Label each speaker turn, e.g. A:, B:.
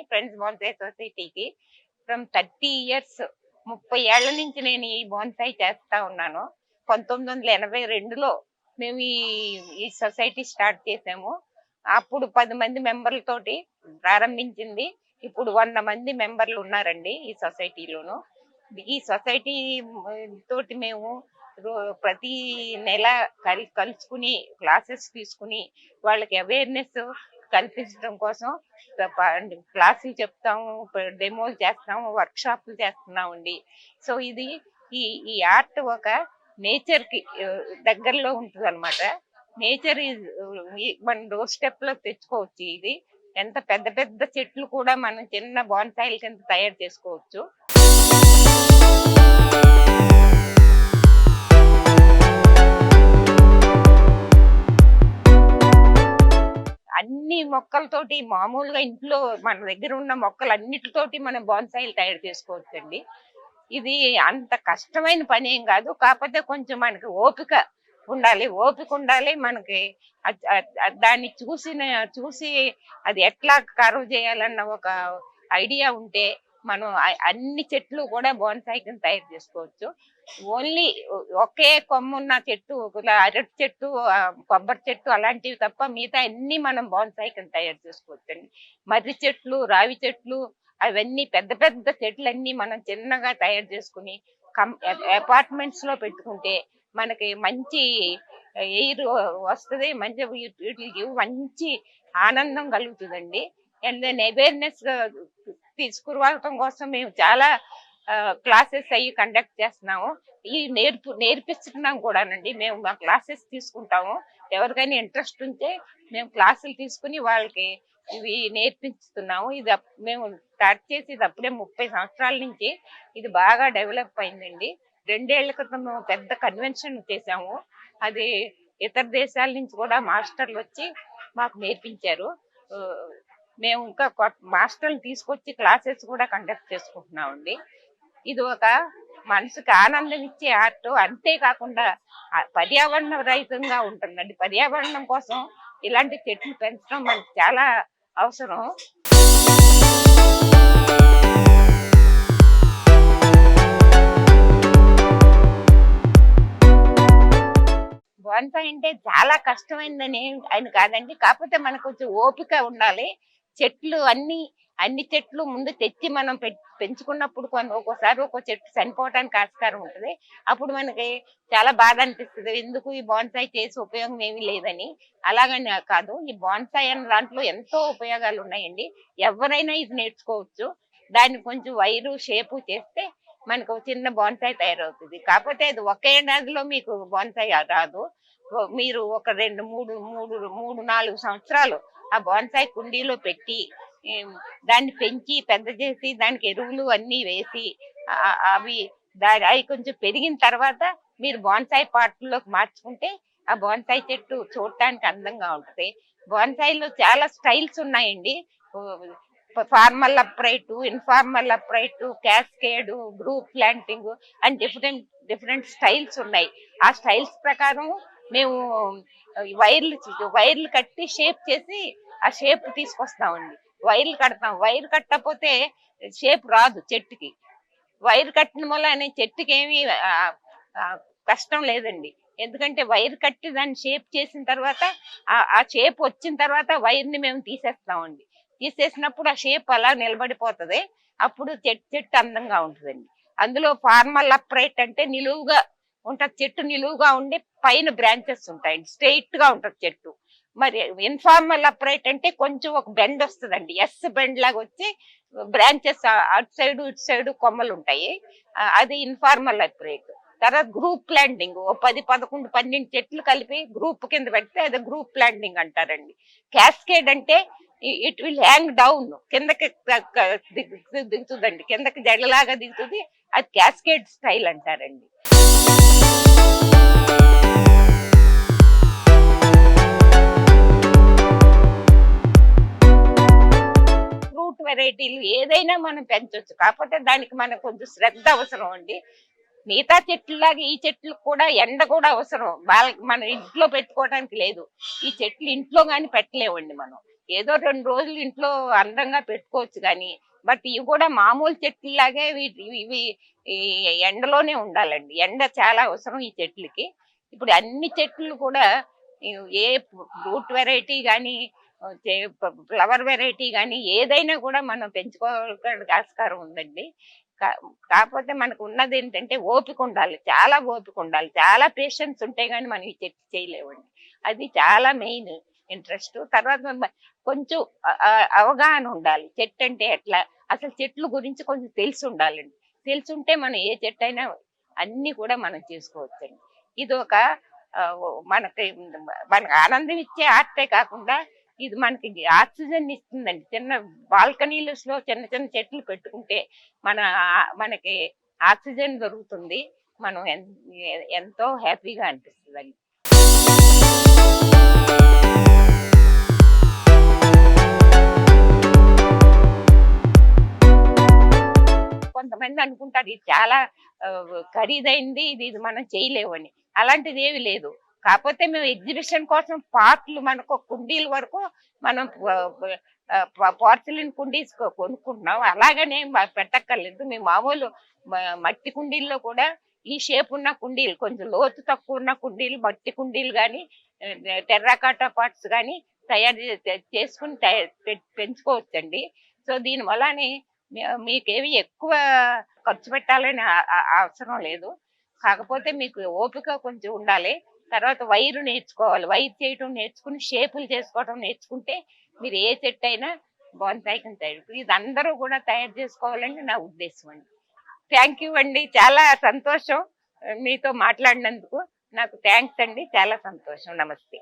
A: Friends bonsai సొసైటీకి from 30 years. 30 ఏళ్ల నుంచి నేను ఈ బోన్సాయ్ చేస్తా ఉన్నాను. 1982లో మేము ఈ సొసైటీ స్టార్ట్ చేసాము. అప్పుడు 10 మంది మెంబర్లతోటి ప్రారంభించింది. ఇప్పుడు 100 మంది మెంబర్లు ఉన్నారండి ఈ సొసైటీలోను. ఈ సొసైటీ తోటి మేము ప్రతి నెల కలుసుకుని క్లాసెస్ తీసుకుని వాళ్ళకి అవేర్నెస్ కల్పించడం కోసం క్లాసులు చెప్తాము, డెమోలు చేస్తాము, వర్క్ షాపులు చేస్తున్నామండి. సో ఇది ఈ ఆర్ట్ ఒక నేచర్ కి దగ్గరలో ఉంటుంది అనమాట. నేచర్ మన డోర్ స్టెప్ లో తెచ్చుకోవచ్చు. ఇది ఎంత పెద్ద పెద్ద చెట్లు కూడా మనం చిన్న బోన్సాయిల కింద తయారు చేసుకోవచ్చు. అన్ని మొక్కలతోటి మామూలుగా ఇంట్లో మన దగ్గర ఉన్న మొక్కలు అన్నిటితోటి మనం బోన్సాయిలు తయారు చేసుకోవచ్చు అండి. ఇది అంత కష్టమైన పని ఏం కాదు. కాకపోతే కొంచెం మనకి ఓపిక ఉండాలి. మనకి దాన్ని చూసి అది ఎట్లా కర్వ్ చేయాలన్న ఒక ఐడియా ఉంటే మనం అన్ని చెట్లు కూడా బోన్సాయి కింద తయారు చేసుకోవచ్చు. ఓన్లీ ఒకే కొమ్మున్న చెట్టు, అరటి చెట్టు, కొబ్బరి చెట్టు అలాంటివి తప్ప మిగతా అన్ని మనం బోన్సాయి కింద తయారు చేసుకోవచ్చు అండి. మర్రి చెట్లు, రావి చెట్లు అవన్నీ పెద్ద పెద్ద చెట్లన్నీ మనం చిన్నగా తయారు చేసుకుని అపార్ట్మెంట్స్ లో పెట్టుకుంటే మనకి మంచి ఎయిర్ వస్తుంది, వీటికి మంచి ఆనందం కలుగుతుందండి. అండ్ దెన్ అవేర్నెస్ తీసుకురావటం కోసం మేము చాలా క్లాసెస్ అయ్యి కండక్ట్ చేస్తున్నాము. ఈ నేర్పిస్తున్నాం కూడానండి. మేము మా క్లాసెస్ తీసుకుంటాము. ఎవరికైనా ఇంట్రెస్ట్ ఉంటే మేము క్లాసులు తీసుకుని వాళ్ళకి ఇవి నేర్పిస్తున్నాము. ఇది మేము స్టార్ట్ చేసి ఇది అప్పుడే 30 సంవత్సరాల నుంచి ఇది బాగా డెవలప్ అయిందండి. 2 ఏళ్ల క్రితం పెద్ద కన్వెన్షన్ చేసాము. అది ఇతర దేశాల నుంచి కూడా మాస్టర్లు వచ్చి మాకు నేర్పించారు. మేము ఇంకా మాస్టర్లు తీసుకొచ్చి క్లాసెస్ కూడా కండక్ట్ చేసుకుంటున్నామండి. ఇది ఒక మనసుకు ఆనందం ఇచ్చే ఆర్ట్. అంతేకాకుండా పర్యావరణ రహితంగా ఉంటుందండి. పర్యావరణం కోసం ఇలాంటి చెట్లు పెంచడం మనకు చాలా అవసరం. బోన్సాయి అంటే చాలా కష్టమైందని ఆయన కాదండి. కాకపోతే మనకు కొంచెం ఓపిక ఉండాలి. చెట్లు అన్ని చెట్లు ముందు తెచ్చి మనం పెంచుకున్నప్పుడు ఒక్కోసారి ఒక్కో చెట్టు చనిపోవడానికి ఆస్కారం ఉంటుంది. అప్పుడు మనకి చాలా బాధ అనిపిస్తుంది, ఎందుకు ఈ బోన్సాయి చేసి ఉపయోగం ఏమీ లేదని. అలాగని కాదు, ఈ బోన్సాయి అనే దాంట్లో ఎంతో ఉపయోగాలు ఉన్నాయండి. ఎవరైనా ఇది నేర్చుకోవచ్చు. దాన్ని కొంచెం వైరు షేపు చేస్తే మనకు చిన్న బోన్సాయి తయారవుతుంది. కాకపోతే అది ఒకే ఏడాదిలో మీకు బోన్సాయి రాదు. మీరు ఒక 2-3-4 సంవత్సరాలు ఆ బోన్సాయి కుండీలో పెట్టి దాన్ని పెంచి పెద్ద చేసి దానికి ఎరువులు అన్ని వేసి అవి కొంచెం పెరిగిన తర్వాత మీరు బోన్సాయి పాట్లోకి మార్చుకుంటే ఆ బోన్సాయి చెట్టు చూడటానికి అందంగా ఉంటుంది. బోన్సాయిలో చాలా స్టైల్స్ ఉన్నాయండి. Formal upright, informal upright, cascade, group planting and different styles ఉన్నాయి. ఆ స్టైల్స్ ప్రకారం మేము వైర్లు కట్టి షేప్ చేసి ఆ షేప్ తీసుకొస్తామండి. వైర్లు కడతాం. వైర్ కట్టకపోతే షేప్ రాదు చెట్టుకి. వైర్ కట్టిన వల్ల చెట్టుకి ఏమి కష్టం లేదండి. ఎందుకంటే వైర్ కట్టి దాన్ని షేప్ చేసిన తర్వాత ఆ షేప్ వచ్చిన తర్వాత వైర్ని మేము తీసేస్తామండి. తీసేసినప్పుడు ఆ షేప్ అలా నిలబడిపోతుంది. అప్పుడు చెట్టు అందంగా ఉంటుందండి. అందులో ఫార్మల్ అప్రైట్ అంటే నిలువుగా ఉంటుంది చెట్టు, నిలువుగా ఉండి పైన బ్రాంచెస్ ఉంటాయి, స్ట్రెయిట్ గా ఉంటుంది చెట్టు. మరి ఇన్ఫార్మల్ అప్రైట్ అంటే కొంచెం ఒక బెండ్ వస్తుందండి, బెండ్ లాగా వచ్చి బ్రాంచెస్ అటు సైడ్ కొమ్మలు ఉంటాయి. అది ఇన్ఫార్మల్ అప్రైట్. తర్వాత గ్రూప్ ప్లాంటింగ్ 10, 11, 12 చెట్లు కలిపి గ్రూప్ కింద పెడితే అది గ్రూప్ ప్లాంటింగ్ అంటారండి. క్యాస్కేడ్ అంటే ఇట్ విల్ హ్యాంగ్ డౌన్, కిందకి దిగుతుందండి, కిందకి జడలాగా దిగుతుంది. అది క్యాస్కేడ్ స్టైల్ అంటారండి. ఫ్రూట్ వెరైటీలు ఏదైనా మనం పెంచవచ్చు. కాకపోతే దానికి మనకు కొంచెం శ్రద్ధ అవసరం అండి. మిగతా చెట్లులాగా ఈ చెట్లకు కూడా ఎండ కూడా అవసరం. మన ఇంట్లో పెట్టుకోవడానికి లేదు. ఈ చెట్లు ఇంట్లో గాని పెట్టలేవండి మనం. ఏదో 2 రోజులు ఇంట్లో అందంగా పెట్టుకోవచ్చు గాని, బట్ ఇవి కూడా మామూలు చెట్లులాగే ఇవి ఈ ఎండలోనే ఉండాలండి. ఎండ చాలా అవసరం ఈ చెట్లకి. ఇప్పుడు అన్ని చెట్లు కూడా ఏ ఫ్రూట్ వెరైటీ గాని, ఫ్లవర్ వెరైటీ గాని ఏదైనా కూడా మనం పెంచుకోవడానికి ఆస్కారం ఉందండి. కాకపోతే మనకు ఉన్నది ఏంటంటే ఓపిక ఉండాలి. చాలా ఓపిక ఉండాలి. చాలా పేషెన్స్ ఉంటే గాని మనం ఈ చెట్టు చేయలేమండి. అది చాలా మెయిన్ ఇంట్రెస్ట్. తర్వాత కొంచెం అవగాహన ఉండాలి. చెట్టు అంటే ఎట్లా, అసలు చెట్ల గురించి కొంచెం తెలిసి ఉండాలండి. తెలుసుంటే మనం ఏ చెట్టు అయినా అన్ని కూడా మనం చేసుకోవచ్చండి. ఇది ఒక మనకి మనకు ఆనందం ఇచ్చే ఆర్టే కాకుండా ఇది మనకి ఆక్సిజన్ ఇస్తుందండి. చిన్న బాల్కనీస్ లో చిన్న చిన్న చెట్లు పెట్టుకుంటే మనకి ఆక్సిజన్ దొరుకుతుంది. మనం ఎంతో హ్యాపీగా అనిపిస్తుందండి. కొంతమంది అనుకుంటారు ఇది చాలా ఖరీదైంది, ఇది మనం చేయలేమని. అలాంటిది ఏమి లేదు. కాకపోతే మేము ఎగ్జిబిషన్ కోసం పార్ట్లు మనకు కుండీల వరకు మనం పోర్సిలిన్ కుండీస్ కొనుక్కుంటున్నాం. అలాగనే పెట్టక్కర్లేదు. మేము మామూలు మట్టి కుండీల్లో కూడా ఈ షేప్ ఉన్న కుండీలు, కొంచెం లోతు తక్కువ ఉన్న కుండీలు, మట్టి కుండీలు కానీ, టెర్రాకాటా పాట్స్ కానీ తయారు చేసుకుని పెంచుకోవచ్చండి. సో దీని వల్లనే మీకేమి ఎక్కువ ఖర్చు పెట్టాలని అవసరం లేదు. కాకపోతే మీకు ఓపిక కొంచెం ఉండాలి. తర్వాత వైరు నేర్చుకోవాలి. వైర్ చేయటం నేర్చుకుని షేపులు చేసుకోవటం నేర్చుకుంటే మీరు ఏ చెట్టు అయినా బోన్సాయికి తయారు. ఇది అందరూ కూడా తయారు చేసుకోవాలని నా ఉద్దేశం అండి. థ్యాంక్ యూ అండి. చాలా సంతోషం మీతో మాట్లాడినందుకు. నాకు థ్యాంక్స్ అండి. చాలా సంతోషం. నమస్తే.